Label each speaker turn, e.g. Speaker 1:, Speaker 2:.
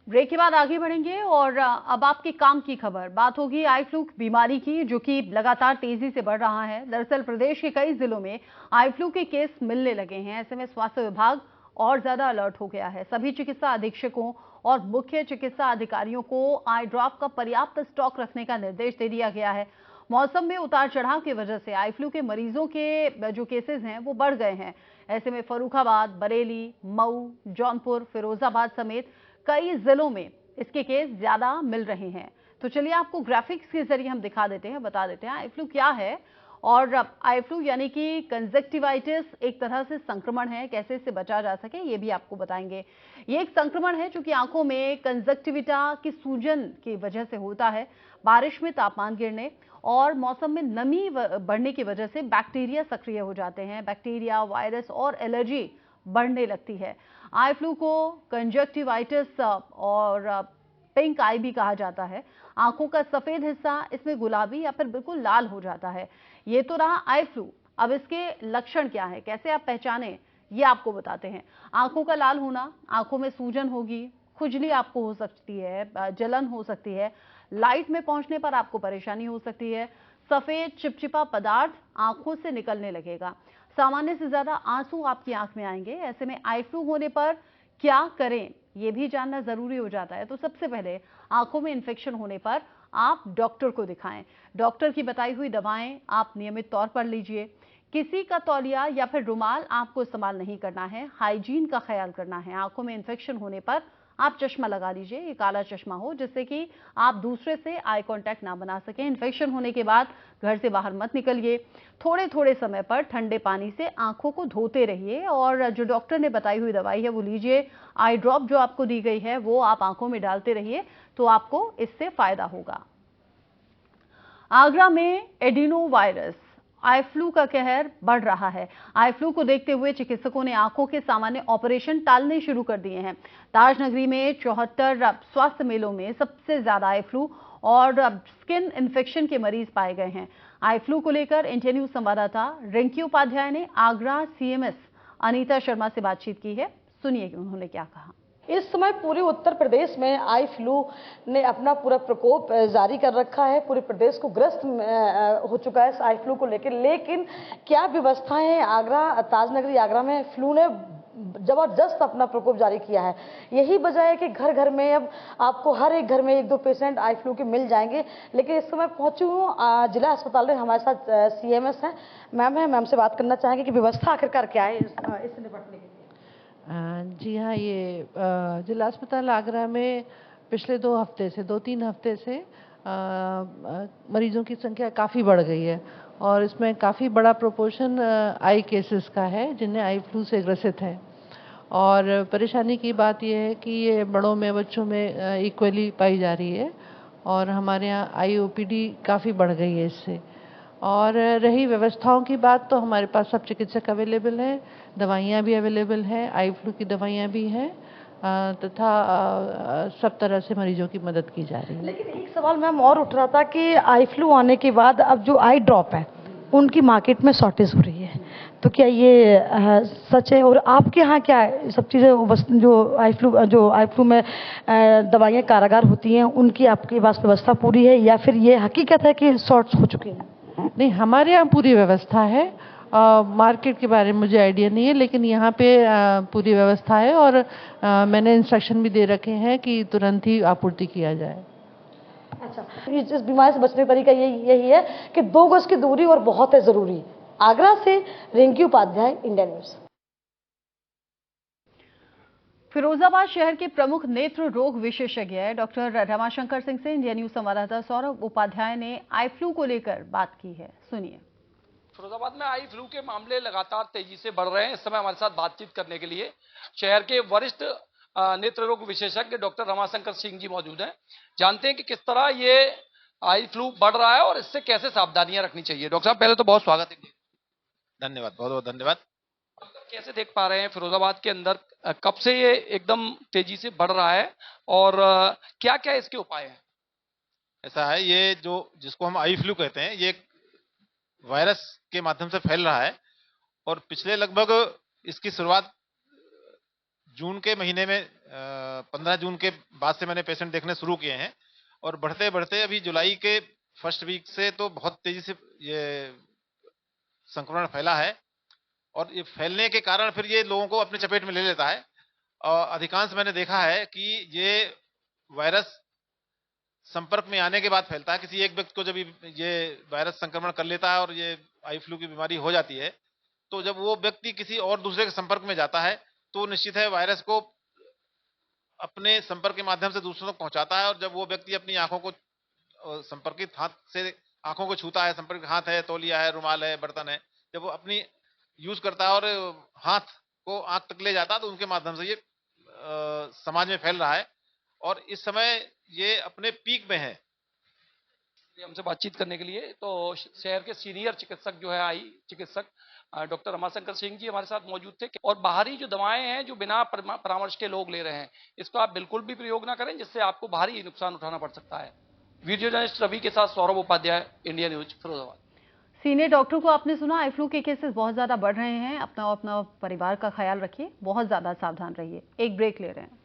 Speaker 1: Break के बाद आगे बढ़ेंगे और अब आपके काम की खबर। बात होगी आई फ्लू बीमारी की, जो कि लगातार तेजी से बढ़ रहा है। दरअसल प्रदेश के कई जिलों में आई फ्लू के केस मिलने लगे हैं। ऐसे में स्वास्थ्य विभाग और ज्यादा अलर्ट हो गया है। सभी चिकित्सा अधीक्षकों और मुख्य चिकित्सा अधिकारियों को आई ड्रॉप का पर्याप्त स्टॉक रखने का निर्देश दे दिया गया है। मौसम में उतार चढ़ाव की वजह से आई फ्लू के मरीजों के जो केसेस हैं वो बढ़ गए हैं। ऐसे में फर्रुखाबाद, बरेली, मऊ, जौनपुर, फिरोजाबाद समेत कई जिलों में इसके केस ज्यादा मिल रहे हैं। तो चलिए आपको ग्राफिक्स के जरिए हम दिखा देते हैं, बता देते हैं आई फ्लू क्या है। और आई फ्लू यानी कि कंजक्टिवाइटिस एक तरह से संक्रमण है, कैसे इससे बचा जा सके ये भी आपको बताएंगे। ये एक संक्रमण है जो कि आंखों में कंजक्टिविटा की सूजन की वजह से होता है। बारिश में तापमान गिरने और मौसम में नमी बढ़ने की वजह से बैक्टीरिया सक्रिय हो जाते हैं। बैक्टीरिया, वायरस और एलर्जी बढ़ने लगती है। आई फ्लू को कंजक्टिवाइटिस और पिंक आई भी कहा जाता है। आंखों का सफेद हिस्सा इसमें गुलाबी या फिर बिल्कुल लाल हो जाता है। ये तो रहा आई फ्लू। अब इसके लक्षण क्या है, कैसे आप पहचाने, ये आपको बताते हैं। आंखों का लाल होना, आंखों में सूजन होगी, खुजली आपको हो सकती है, जलन हो सकती है, लाइट में पहुंचने पर आपको परेशानी हो सकती है, सफेद चिपचिपा पदार्थ आंखों से निकलने लगेगा, सामान्य से ज्यादा आंसू आपकी आंख में आएंगे। ऐसे में आई फ्लू होने पर क्या करें, यह भी जानना जरूरी हो जाता है। तो सबसे पहले आंखों में इंफेक्शन होने पर आप डॉक्टर को दिखाएं। डॉक्टर की बताई हुई दवाएं आप नियमित तौर पर लीजिए। किसी का तौलिया या फिर रुमाल आपको इस्तेमाल नहीं करना है। हाइजीन का ख्याल करना है। आंखों में इंफेक्शन होने पर आप चश्मा लगा लीजिए, ये काला चश्मा हो, जिससे कि आप दूसरे से आई कांटेक्ट ना बना सकें। इन्फेक्शन होने के बाद घर से बाहर मत निकलिए। थोड़े थोड़े समय पर ठंडे पानी से आंखों को धोते रहिए और जो डॉक्टर ने बताई हुई दवाई है वो लीजिए। आई ड्रॉप जो आपको दी गई है वो आप आंखों में डालते रहिए, तो आपको इससे फायदा होगा। आगरा में एडिनो वायरस आई फ्लू का कहर बढ़ रहा है। आई फ्लू को देखते हुए चिकित्सकों ने आंखों के सामान्य ऑपरेशन टालने शुरू कर दिए हैं। ताजनगरी में 74 स्वास्थ्य मेलों में सबसे ज्यादा आई फ्लू और स्किन इन्फेक्शन के मरीज पाए गए हैं। आई फ्लू को लेकर इंडिया न्यूज संवाददाता रिंकी उपाध्याय ने आगरा सीएमएस अनीता शर्मा से बातचीत की है। सुनिए कि उन्होंने क्या कहा।
Speaker 2: इस समय पूरे उत्तर प्रदेश में आई फ्लू ने अपना पूरा प्रकोप जारी कर रखा है। पूरे प्रदेश को ग्रस्त हो चुका है इस आई फ्लू को लेकर। लेकिन क्या व्यवस्थाएं हैं आगरा, ताजनगरी आगरा में फ्लू ने जबरदस्त अपना प्रकोप जारी किया है। यही वजह है कि घर घर में अब आपको हर एक घर में 1-2 पेशेंट आई फ्लू के मिल जाएंगे। लेकिन इस समय पहुंची हूँ जिला अस्पताल में, हमारे साथ सीएमएस हैं, मैम से बात करना चाहेंगे कि व्यवस्था आखिरकार क्या है इससे निपटने के लिए।
Speaker 3: जी हाँ, ये जिला अस्पताल आगरा में पिछले 2-3 हफ्ते से मरीजों की संख्या काफ़ी बढ़ गई है और इसमें काफ़ी बड़ा प्रोपोर्शन आई केसेस का है जिन्हें आई फ्लू से ग्रसित हैं। और परेशानी की बात यह है कि ये बड़ों में, बच्चों में इक्वली पाई जा रही है और हमारे यहाँ IOPD काफ़ी बढ़ गई है इससे। और रही व्यवस्थाओं की बात, तो हमारे पास सब चिकित्सक अवेलेबल हैं, दवाइयाँ भी अवेलेबल हैं, आई फ्लू की दवाइयाँ भी हैं तथा सब तरह से मरीजों की मदद की जा रही है।
Speaker 2: लेकिन एक सवाल मैम और उठ रहा था कि आई फ्लू आने के बाद अब जो आई ड्रॉप है उनकी मार्केट में शॉर्टेज हो रही है, तो क्या ये सच है? और आपके यहाँ क्या है सब चीज़ें जो आई फ्लू में दवाइयाँ कारागार होती हैं उनकी आपके पास व्यवस्था पूरी है या फिर ये हकीकत है कि शॉर्ट्स हो चुके हैं?
Speaker 3: नहीं, हमारे यहाँ पूरी व्यवस्था है। मार्केट के बारे में मुझे आइडिया नहीं है, लेकिन यहाँ पे पूरी व्यवस्था है और मैंने इंस्ट्रक्शन भी दे रखे हैं कि तुरंत ही आपूर्ति किया जाए।
Speaker 2: अच्छा, इस बीमारी से बचने का तरीका यही है कि 2 गज की दूरी और बहुत है जरूरी। आगरा से रिंकी उपाध्याय, इंडिया न्यूज।
Speaker 1: फिरोजाबाद शहर के प्रमुख नेत्र रोग विशेषज्ञ डॉक्टर रमाशंकर सिंह से इंडिया न्यूज संवाददाता सौरभ उपाध्याय ने आई फ्लू को लेकर बात की है। सुनिए।
Speaker 4: फिरोजाबाद में आई फ्लू के मामले लगातार तेजी से बढ़ रहे हैं। इस समय हमारे साथ बातचीत करने के लिए शहर के वरिष्ठ नेत्र रोग विशेषज्ञ डॉक्टर रमाशंकर सिंह जी मौजूद हैं। जानते हैं कि किस तरह ये आई फ्लू बढ़ रहा है और इससे कैसे सावधानियां रखनी चाहिए। डॉक्टर साहब, पहले तो बहुत स्वागत है।
Speaker 5: धन्यवाद, बहुत बहुत धन्यवाद।
Speaker 4: कैसे देख पा रहे हैं फिरोजाबाद के अंदर कब से ये एकदम तेजी से बढ़ रहा है और क्या क्या इसके उपाय हैं?
Speaker 5: ऐसा है, ये जिसको हम आई फ्लू कहते हैं, ये वायरस के माध्यम से फैल रहा है और पिछले लगभग इसकी शुरुआत जून के महीने में 15 जून के बाद से मैंने पेशेंट देखने शुरू किए हैं और बढ़ते बढ़ते अभी जुलाई के फर्स्ट वीक से तो बहुत तेजी से ये संक्रमण फैला है और ये फैलने के कारण फिर ये लोगों को अपने चपेट में ले लेता है। और अधिकांश मैंने देखा है कि ये वायरस संपर्क में आने के बाद फैलता है। किसी एक व्यक्ति को जब ये वायरस संक्रमण कर लेता है और ये आई फ्लू की बीमारी हो जाती है, तो जब वो व्यक्ति किसी और दूसरे के संपर्क में जाता है तो निश्चित है वायरस को अपने संपर्क के माध्यम से दूसरों तक पहुंचाता है। और जब वो व्यक्ति अपनी आंखों को संपर्कित हाथ से आंखों को छूता है, संपर्कित हाथ है, तौलिया है, रुमाल है, बर्तन है, जब वो अपनी यूज करता है और हाथ को आंख तक ले जाता है तो उनके माध्यम से ये समाज में फैल रहा है और इस समय ये अपने पीक में है।
Speaker 4: हमसे बातचीत करने के लिए तो शहर के सीनियर चिकित्सक जो है चिकित्सक डॉक्टर रमाशंकर सिंह जी हमारे साथ मौजूद थे। और बाहरी जो दवाएं हैं जो बिना परामर्श के लोग ले रहे हैं, इसको आप बिल्कुल भी प्रयोग ना करें, जिससे आपको भारी नुकसान उठाना पड़ सकता है। वीडियो जर्नलिस्ट रवि के साथ Saurabh Upadhyay, India News, Firozabad.
Speaker 1: Senior doctor को आपने सुना, आई फ्लू के केसेस बहुत ज्यादा बढ़ रहे हैं। अपना परिवार का ख्याल रखिए, बहुत ज्यादा सावधान रहिए। एक ब्रेक ले रहे हैं।